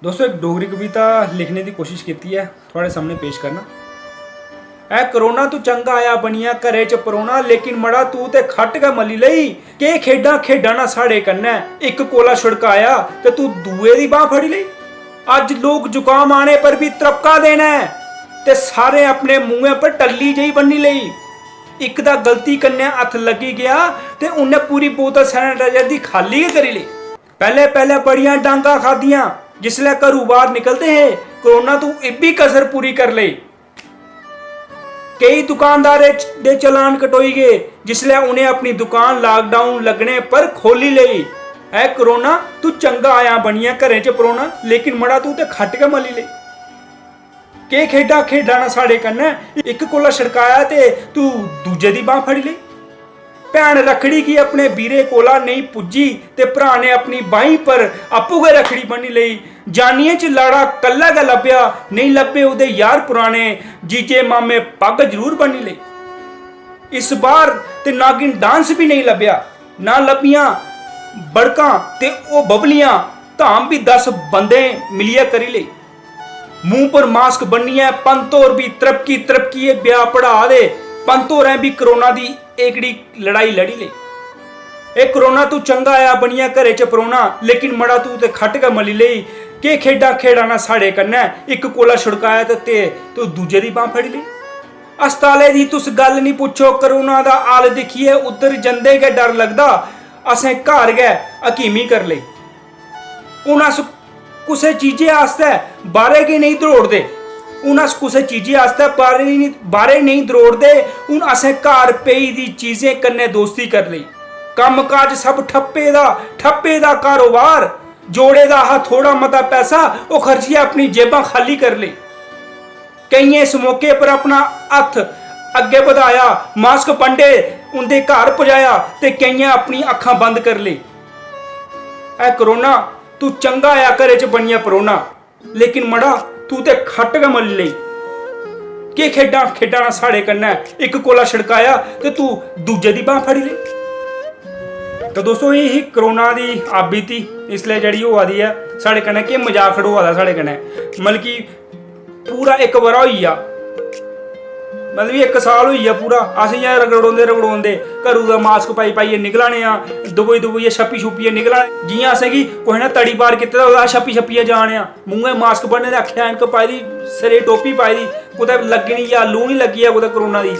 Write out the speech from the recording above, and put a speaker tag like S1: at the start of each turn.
S1: दोस्तों एक डोगरी कविता लिखने की कोशिश की है, थोड़े सामने पेश करना। ऐ करोना तू चंगा आया बनिया घरे च परोना, लेकिन मड़ा तू ते खट गै मली लई। के खेडां खेडां ना साढ़े कन्नै, इक कोला छुड़काया ते तू दूए दी बांह फड़ी लई। अज लोग जुकाम आने पर भी त्रपका देना है, ते सारे अपने मुंहे पर टल्ली जही बन्नी लई। इक दा गलती कन्नै हत्थ लगी गया ते उन्नै पूरी बोतल सैनिटाइजर दी खाली गै करी लई। पहले पहले बड़ियां डांगा खादियां जिसले घरों बाहर निकलते हैं, कोरोना तू इब्बी कसर पूरी कर ले। कई दुकानदारे दे चलान कटोई गए जिसले उन्हें अपनी दुकान लॉकडाउन लगने पर खोली लई। ऐ कोरोना तू चंगा आया बनिया घरें च परोना, लेकिन मड़ा तू ते खट के मली ले। के खेडा खेडा ना साढ़े कन्नै, इक कोला छड़काया ते तू दूजे दी बांह फड़ी ले। भैन रखड़ी की अपने वीरे कोला नहीं पुज्जी ते भरा ने अपनी बाहीं पर आपू गै रखड़ी बन्नी लई। जानिए च लाड़ा कल्ला गै लब्भया, नहीं लब्भे उदे यार पुराने, जीजे मामे पग जरूर बन्नी लई। इस बार ते नागिन डांस भी नहीं लब्भया, ना लब्भियां बड़कां ते ओ बबलियां, धाम भी 10 बंदे मिलियै करी लई। मुंह पर मास्क बन्नियै पंत होर भी तरपकी तरपकी ब्याह पढ़ा दे। पंत होरें भी कोरोना दी एकड़ी लड़ाई लड़ी ले। ए कोरोना तू चंगा आया बनिया घरे च परोना, लेकिन मड़ा तू ते खट गै मली लेई। के खेडा खेडा ना साढ़े कन्नै, इक कोला छुड़काया ते तू दूजे दी बांह फड़ी लेई। अस्पताले दी तुस गल नहीं पुच्छो, कोरोना दा हाल दिखिए उधर जंदे गै डर लगदा, असें घर गै हकीमी कर लेई। हुन अस कुसै चीजे आस्तै बाहरे गै नहीं दौड़दे, हून अस कुसै चीजे आस्तै बाहरे नहीं दौड़दे। हून असें घर पेई दी चीजें कन्नै दोस्ती कर लेई। कम्म काज सब ठप्पे दा कारोबार, जोड़े दा हा थोड़ा मता पैसा, ओह खर्चियै अपनी जेबां खाली कर लेई। केइयें इस मौके पर अपना हत्थ अग्गे बधाया, मास्क बंडे उंदे घर पजाया ते केइयें अपनी अखां बंद कर लेई। ऐ कोरोना तू चंगा आया घरे च बनिया परोना, लेकिन मड़ा तू ते खट गै मली लेई। के खेडां खेडां ना साढ़े कन्नै, इक कोला छड़काया ते तू दूजे दी बांह फड़ी लेई। तो दोस्तों ये ही कोरोना दी आबीती इसलिए जड़ी होआ दी है साढ़े कन्नै, के मजाक खड़ोआ दा साढ़े कन्नै। मतलब कि पूरा इक बरा होई गेआ, मतलब कि 1 साल होई गेआ पूरा अस इ'यां रगड़ोंदे घरूं दा मास्क पाइयै निकलाने आं, दुबई छप्पियै निकला, जि'यां असें कि कुसै ने तड़ी पार कीते दा होऐ, छप्पियै जाने आं। मूंहे मास्क बन्ने दे, अक्खें ऐनक पाई दी, सिरे टोपी पाई दी, कुतै लग्गी निं जा, लू निं लग्गी जा कुतै कोरोना दी।